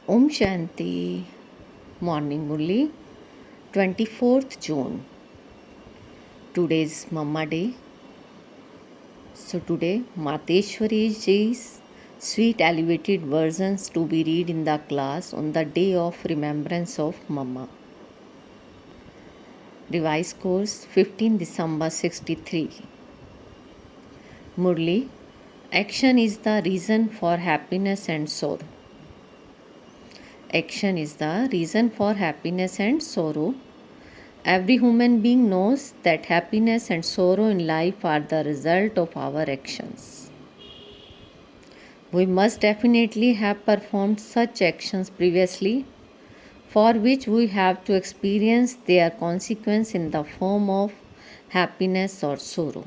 Om Shanti. Morning murli. 24th June. Today is Mama Day. So today Mateshwari Ji's sweet elevated versions to be read in the class on the day of remembrance of Mama. Revised course 15 December 63. Murli. Action is the reason for happiness and sorrow. Action is the reason for happiness and sorrow. Every human being knows that happiness and sorrow in life are the result of our actions. We must definitely have performed such actions previously, for which we have to experience their consequence in the form of happiness or sorrow.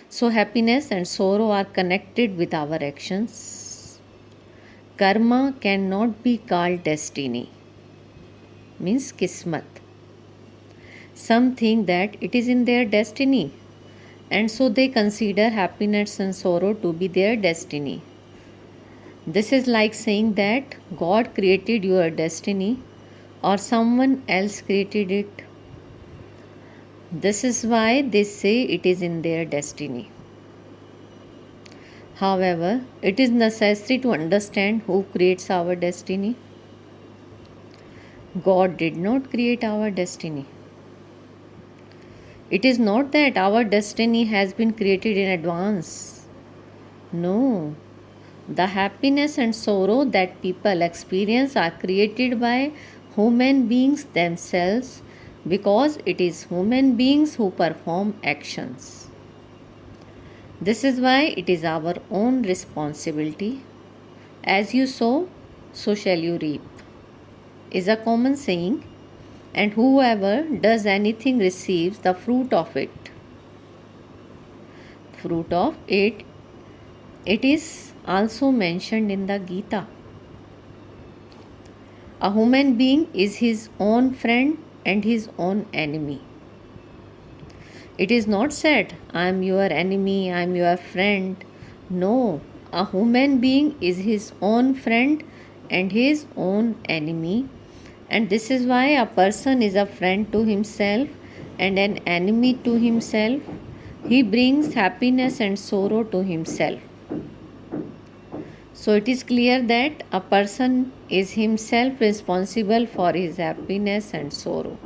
So, happiness and sorrow are connected with our actions. Karma cannot be called destiny, means kismat. Some think that it is in their destiny, and so they consider happiness and sorrow to be their destiny. This is like saying that God created your destiny or someone else created it. This is why they say it is in their destiny. However, it is necessary to understand who creates our destiny. God did not create our destiny. It is not that our destiny has been created in advance. No. The happiness and sorrow that people experience are created by human beings themselves because it is human beings who perform actions. This is why it is our own responsibility. As you sow, so shall you reap, is a common saying, and whoever does anything receives the fruit of it. Fruit of it, it is also mentioned in the Gita. A human being is his own friend and his own enemy. It is not said, I am your enemy, I am your friend. No, a human being is his own friend and his own enemy. And this is why a person is a friend to himself and an enemy to himself. He brings happiness and sorrow to himself. So it is clear that a person is himself responsible for his happiness and sorrow.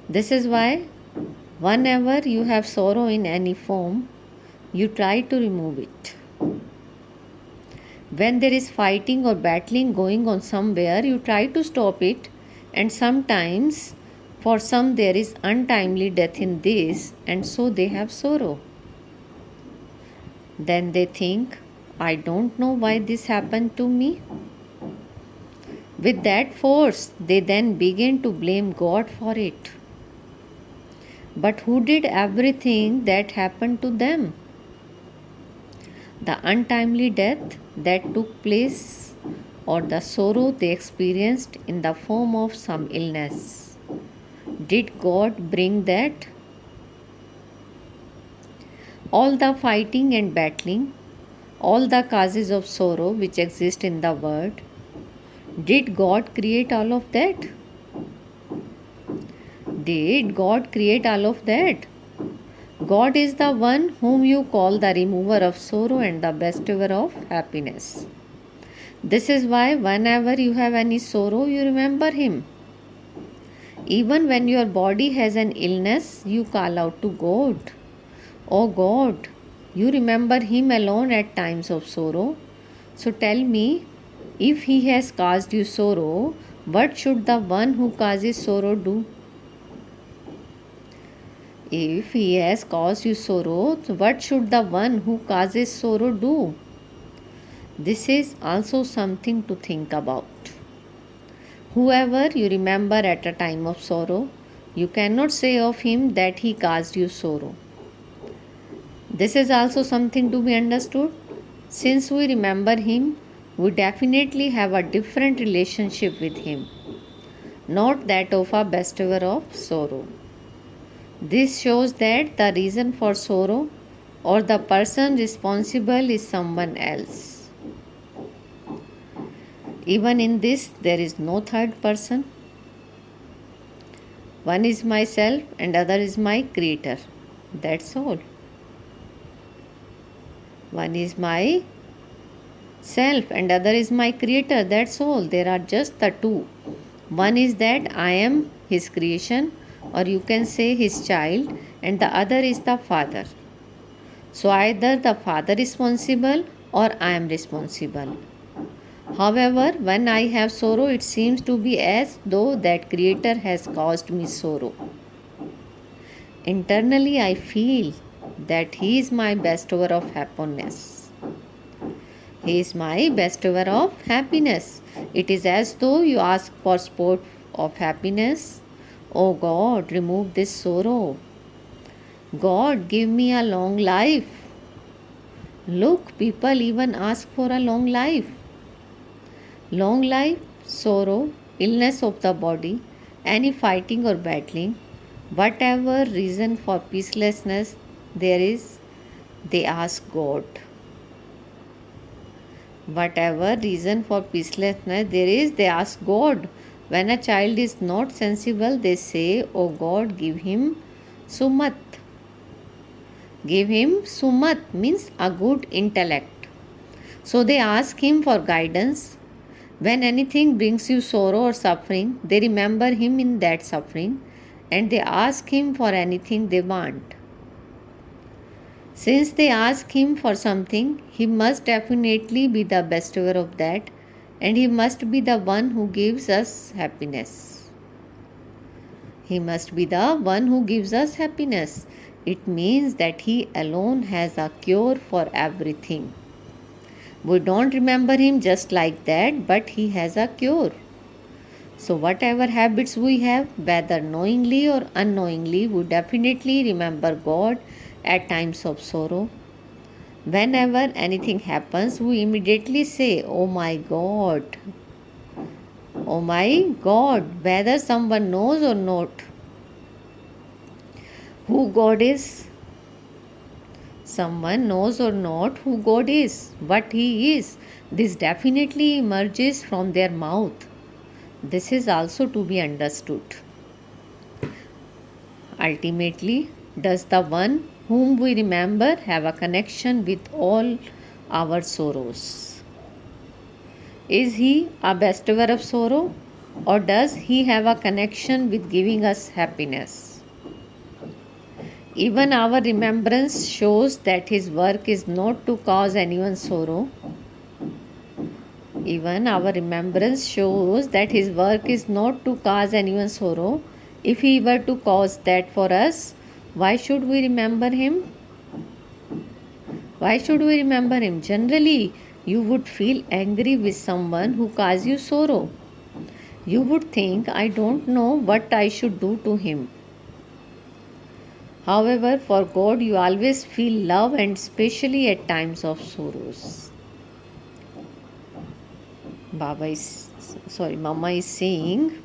This is why whenever you have sorrow in any form, you try to remove it. When there is fighting or battling going on somewhere, you try to stop it, and sometimes for some there is untimely death in this, and so they have sorrow. Then they think, I don't know why this happened to me. With that force, they then begin to blame God for it. But who did everything that happened to them? The untimely death that took place or the sorrow they experienced in the form of some illness. Did God bring that? All the fighting and battling, all the causes of sorrow which exist in the world, did God create all of that? Did God create all of that? God is the one whom you call the remover of sorrow and the bestower of happiness. This is why whenever you have any sorrow, you remember Him. Even when your body has an illness, you call out to God. Oh God, you remember Him alone at times of sorrow. So tell me, if He has caused you sorrow, what should the one who causes sorrow do? If he has caused you sorrow, what should the one who causes sorrow do? This is also something to think about. Whoever you remember at a time of sorrow, you cannot say of him that he caused you sorrow. This is also something to be understood. Since we remember him, we definitely have a different relationship with him, not that of a bestower of sorrow. This shows that the reason for sorrow or the person responsible is someone else. Even in this, there is no third person. One is myself and other is my creator. That's all. One is my self and other is my creator. That's all. There are just the two. One is that I am his creation, or you can say his child, and the other is the father. So either the father is responsible or I am responsible. However, when I have sorrow, it seems to be as though that creator has caused me sorrow. Internally, I feel that he is my bestower of happiness. He is my bestower of happiness. It is as though you ask for sport of happiness. Oh God, remove this sorrow. God, give me a long life. Look, people even ask for a long life. Long life, sorrow, illness of the body, any fighting or battling, whatever reason for peacelessness there is, they ask God. Whatever reason for peacelessness there is, they ask God. When a child is not sensible, they say, Oh God, give him sumat. Give him sumat means a good intellect. So they ask him for guidance. When anything brings you sorrow or suffering, they remember him in that suffering and they ask him for anything they want. Since they ask him for something, he must definitely be the bestower of that, and he must be the one who gives us happiness. He must be the one who gives us happiness. It means that he alone has a cure for everything. We don't remember him just like that, but he has a cure. So whatever habits we have, whether knowingly or unknowingly, we definitely remember God at times of sorrow. Whenever anything happens, we immediately say, Oh my God. Oh my God, whether someone knows or not who God is. Someone knows or not who God is, what He is. This definitely emerges from their mouth. This is also to be understood. Ultimately, does the one whom we remember have a connection with all our sorrows? Is he a bestower of sorrow, or does he have a connection with giving us happiness? Even our remembrance shows that his work is not to cause anyone sorrow. Even our remembrance shows that his work is not to cause anyone sorrow. If he were to cause that for us, why should we remember him? Why should we remember him? Generally, you would feel angry with someone who caused you sorrow. You would think, I don't know what I should do to him. However, for God, you always feel love, and especially at times of sorrows. Mama is saying,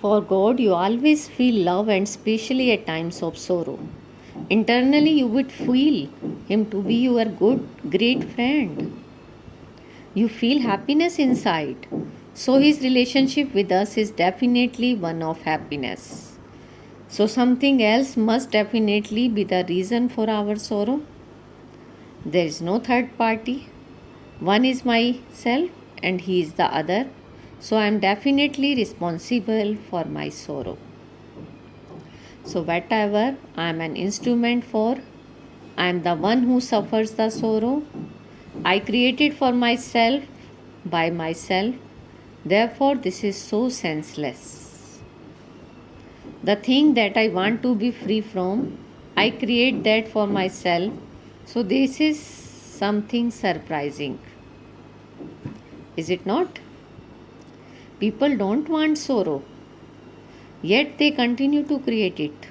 for God, you always feel love, and especially at times of sorrow. Internally, you would feel him to be your good, great friend. You feel happiness inside. So his relationship with us is definitely one of happiness. So something else must definitely be the reason for our sorrow. There is no third party. One is myself and he is the other. So I am definitely responsible for my sorrow. So whatever I am an instrument for, I am the one who suffers the sorrow. I created for myself, by myself. Therefore, this is so senseless. The thing that I want to be free from, I create that for myself. So this is something surprising. Is it not? People don't want sorrow, yet they continue to create it.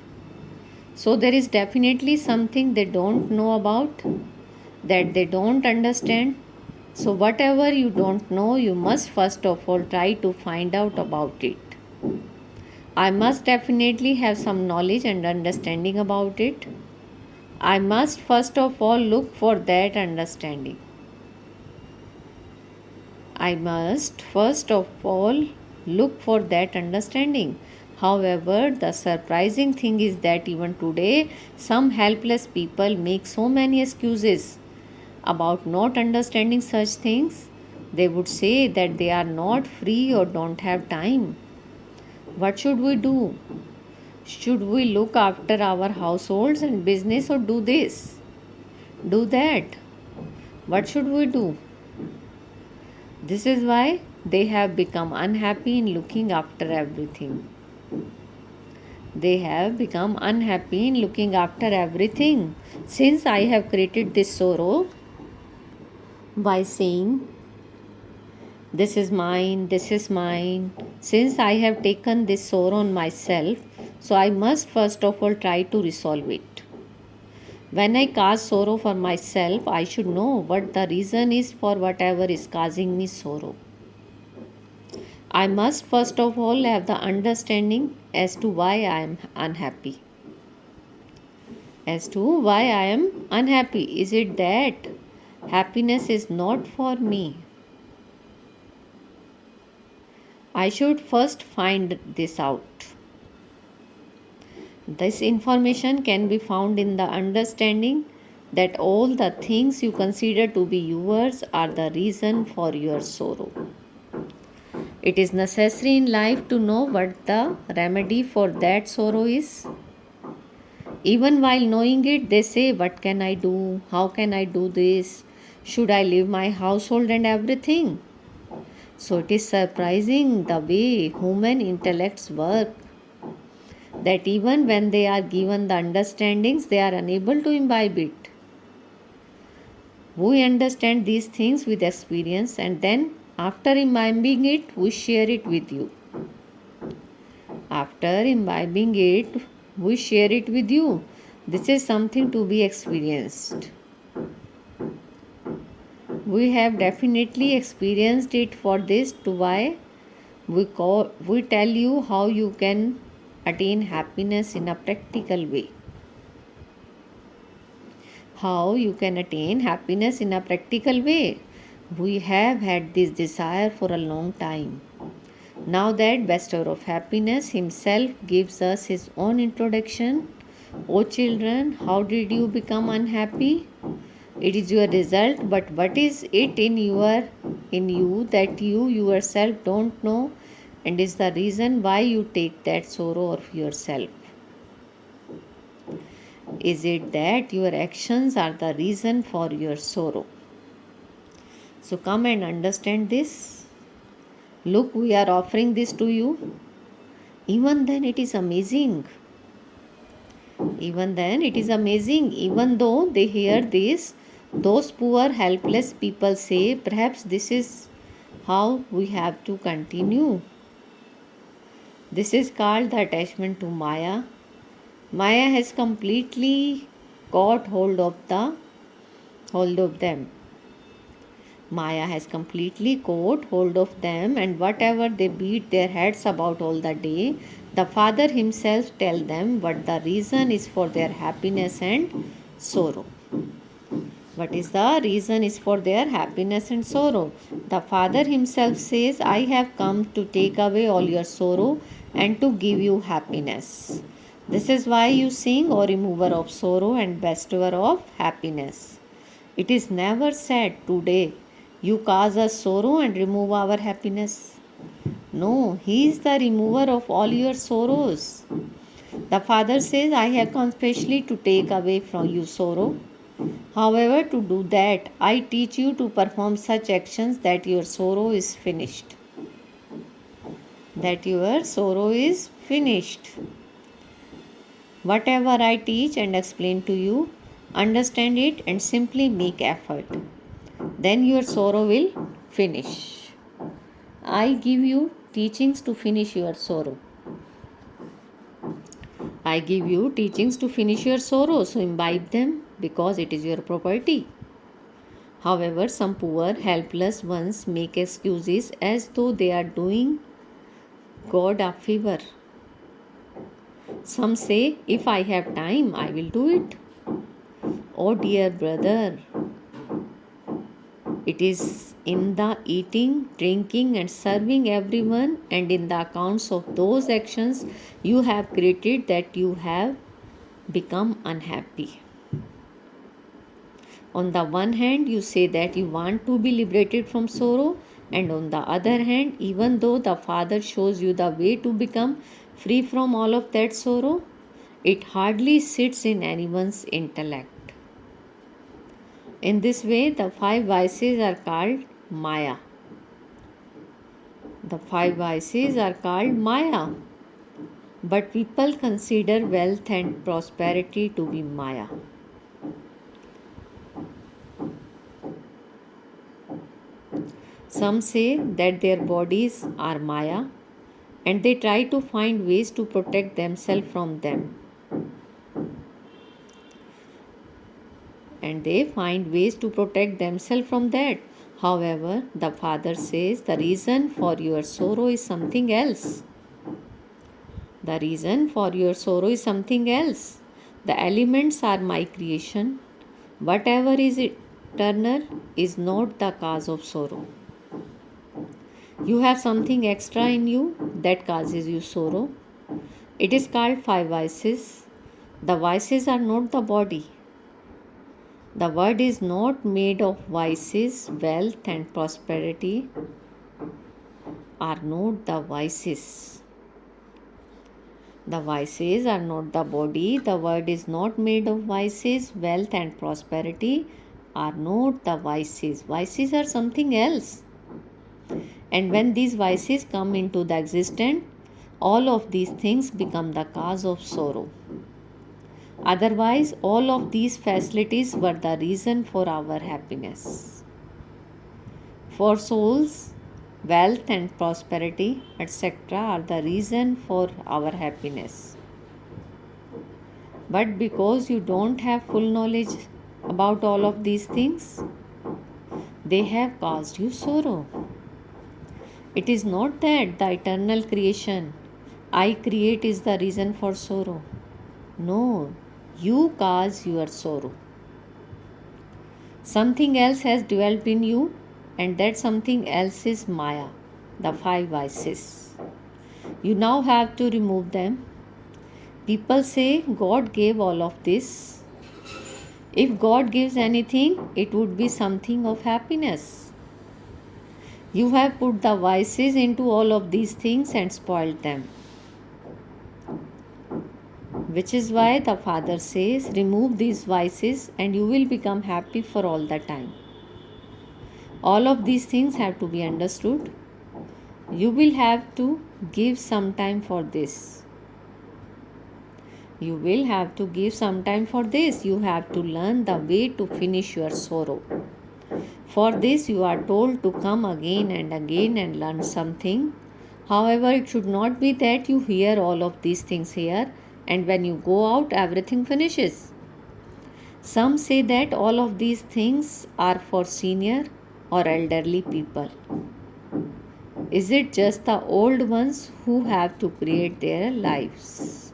So there is definitely something they don't know about, that they don't understand. So whatever you don't know, you must first of all try to find out about it. I must definitely have some knowledge and understanding about it. I must first of all look for that understanding. I must first of all look for that understanding. However, the surprising thing is that even today, some helpless people make so many excuses about not understanding such things. They would say that they are not free or don't have time. What should we do? Should we look after our households and business or do this? Do that? What should we do? This is why they have become unhappy in looking after everything. They have become unhappy in looking after everything. Since I have created this sorrow by saying, this is mine, this is mine. Since I have taken this sorrow on myself, so I must first of all try to resolve it. When I cause sorrow for myself, I should know what the reason is for whatever is causing me sorrow. I must first of all have the understanding as to why I am unhappy. As to why I am unhappy. Is it that happiness is not for me? I should first find this out. This information can be found in the understanding that all the things you consider to be yours are the reason for your sorrow. It is necessary in life to know what the remedy for that sorrow is. Even while knowing it, they say, what can I do? How can I do this? Should I leave my household and everything? So it is surprising the way human intellects work, that even when they are given the understandings, they are unable to imbibe it. We understand these things with experience, and then after imbibing it, we share it with you. After imbibing it, we share it with you. This is something to be experienced. We have definitely experienced it. For this to why we tell you how you can attain happiness in a practical way. How you can attain happiness in a practical way. We have had this desire for a long time. Now that bestower of happiness himself gives us his own introduction. O children, how did you become unhappy? It is your result, but what is it in you that you yourself don't know, and is the reason why you take that sorrow of yourself? Is it that your actions are the reason for your sorrow? So come and understand this. Look, we are offering this to you. Even then it is amazing. Even then it is amazing. Even though they hear this, those poor helpless people say, perhaps this is how we have to continue. This is called the attachment to Maya. Maya has completely got hold of them. Maya has completely caught hold of them, and whatever they beat their heads about all the day, the Father himself tells them what the reason is for their happiness and sorrow. What is the reason is for their happiness and sorrow? The Father himself says, I have come to take away all your sorrow and to give you happiness. This is why you sing, O remover of sorrow and bestower of happiness. It is never said, today you cause us sorrow and remove our happiness. No, he is the remover of all your sorrows. The Father says, I have come specially to take away from you sorrow. However, to do that, I teach you to perform such actions that your sorrow is finished. That your sorrow is finished. Whatever I teach and explain to you, understand it and simply make effort. Then your sorrow will finish. I give you teachings to finish your sorrow. I give you teachings to finish your sorrow, so imbibe them because it is your property. However, some poor, helpless ones make excuses as though they are doing God a favor. Some say, if I have time, I will do it. Oh dear brother, It is in the eating, drinking, and serving everyone, and in the accounts of those actions you have created that you have become unhappy. On the one hand, you say that you want to be liberated from sorrow, and on the other hand, even though the Father shows you the way to become free from all of that sorrow, it hardly sits in anyone's intellect. In this way, the five vices are called Maya. The five vices are called Maya, but people consider wealth and prosperity to be Maya. Some say that their bodies are Maya and they try to find ways to protect themselves from them. And they find ways to protect themselves from that. However, the Father says the reason for your sorrow is something else. The reason for your sorrow is something else. The elements are my creation. Whatever is eternal is not the cause of sorrow. You have something extra in you that causes you sorrow. It is called five vices. The vices are not the body. The world is not made of vices. Wealth and prosperity are not the vices. The vices are not the body. The world is not made of vices. Wealth and prosperity are not the vices. Vices are something else. And when these vices come into the existence, all of these things become the cause of sorrow. Otherwise, all of these facilities were the reason for our happiness. For souls, wealth and prosperity, etc., are the reason for our happiness. But because you don't have full knowledge about all of these things, they have caused you sorrow. It is not that the eternal creation I create is the reason for sorrow. No, you cause your sorrow. Something else has developed in you, and that something else is Maya, the five vices. You now have to remove them. People say God gave all of this. If God gives anything, it would be something of happiness. You have put the vices into all of these things and spoiled them. Which is why the Father says, remove these vices and you will become happy for all the time. All of these things have to be understood. You will have to give some time for this. You will have to give some time for this. You have to learn the way to finish your sorrow. For this, you are told to come again and learn something. However, it should not be that you hear all of these things here and when you go out, everything finishes. Some say that all of these things are for senior or elderly people. Is it just the old ones who have to create their lives?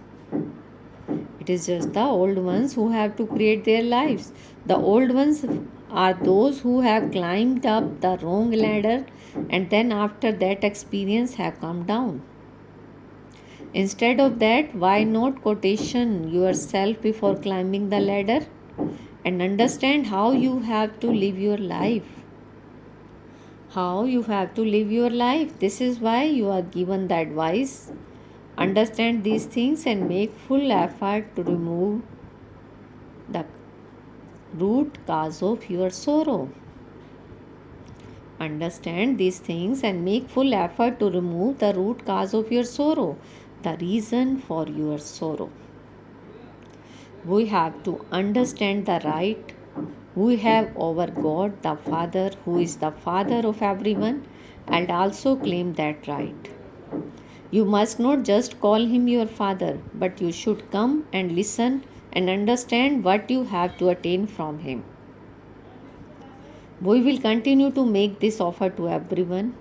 It is just the old ones who have to create their lives. The old ones are those who have climbed up the wrong ladder and then after that experience have come down. Instead of that, why not quotation yourself before climbing the ladder and understand how you have to live your life? How you have to live your life. This is why you are given the advice. Understand these things and make full effort to remove the root cause of your sorrow. Understand these things and make full effort to remove the root cause of your sorrow, the reason for your sorrow. We have to understand the right we have over God the Father, who is the Father of everyone, and also claim that right. You must not just call him your Father, but you should come and listen and understand what you have to attain from him. We will continue to make this offer to everyone.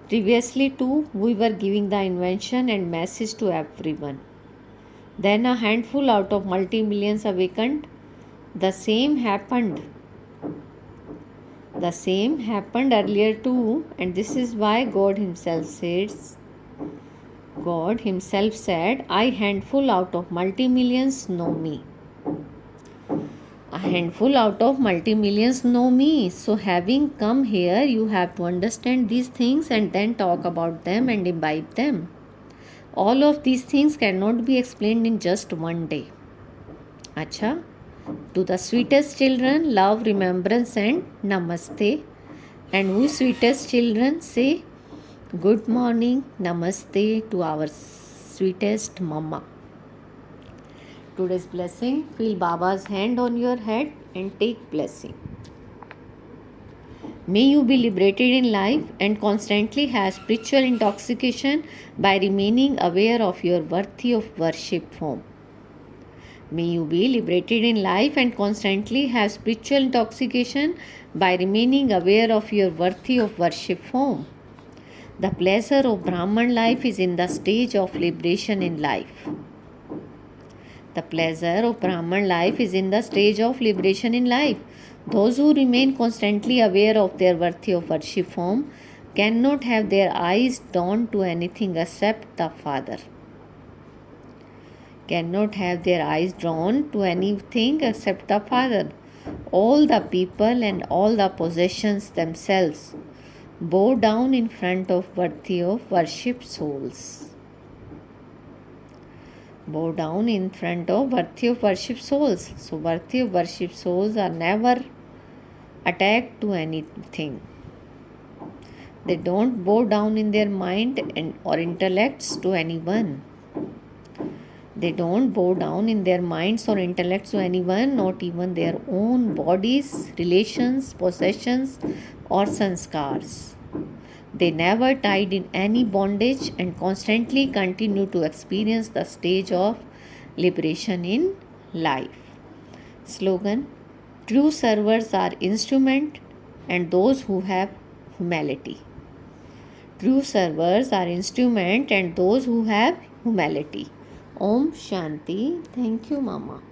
Previously too, we were giving the invention and message to everyone. Then a handful out of multi-millions awakened. The same happened. The same happened earlier too, and this is why God Himself said, I handful out of multi-millions know me. A handful out of multi-millions know me. So having come here, you have to understand these things and then talk about them and imbibe them. All of these things cannot be explained in just one day. Acha, to the sweetest children, love, remembrance and namaste. And who sweetest children say good morning, namaste to our sweetest mama. Today's blessing, feel Baba's hand on your head and take blessing. May you be liberated in life and constantly have spiritual intoxication by remaining aware of your worthy of worship form. May you be liberated in life and constantly have spiritual intoxication by remaining aware of your worthy of worship form. The pleasure of Brahman life is in the stage of liberation in life. The pleasure of Brahman life is in the stage of liberation in life. Those who remain constantly aware of their worthy of worship form cannot have their eyes drawn to anything except the Father. Cannot have their eyes drawn to anything except the Father. All the people and all the possessions themselves bow down in front of worthy of worship souls. Bow down in front of worthy of worship souls. So worthy of worship souls are never attached to anything. They don't bow down in their mind or intellects to anyone. They don't bow down in their minds or intellects to anyone, not even their own bodies, relations, possessions or sanskars. They never tied in any bondage and constantly continue to experience the stage of liberation in life. Slogan: true servers are instrument and those who have humility. True servers are instrument and those who have humility. Om Shanti. Thank you, Mama.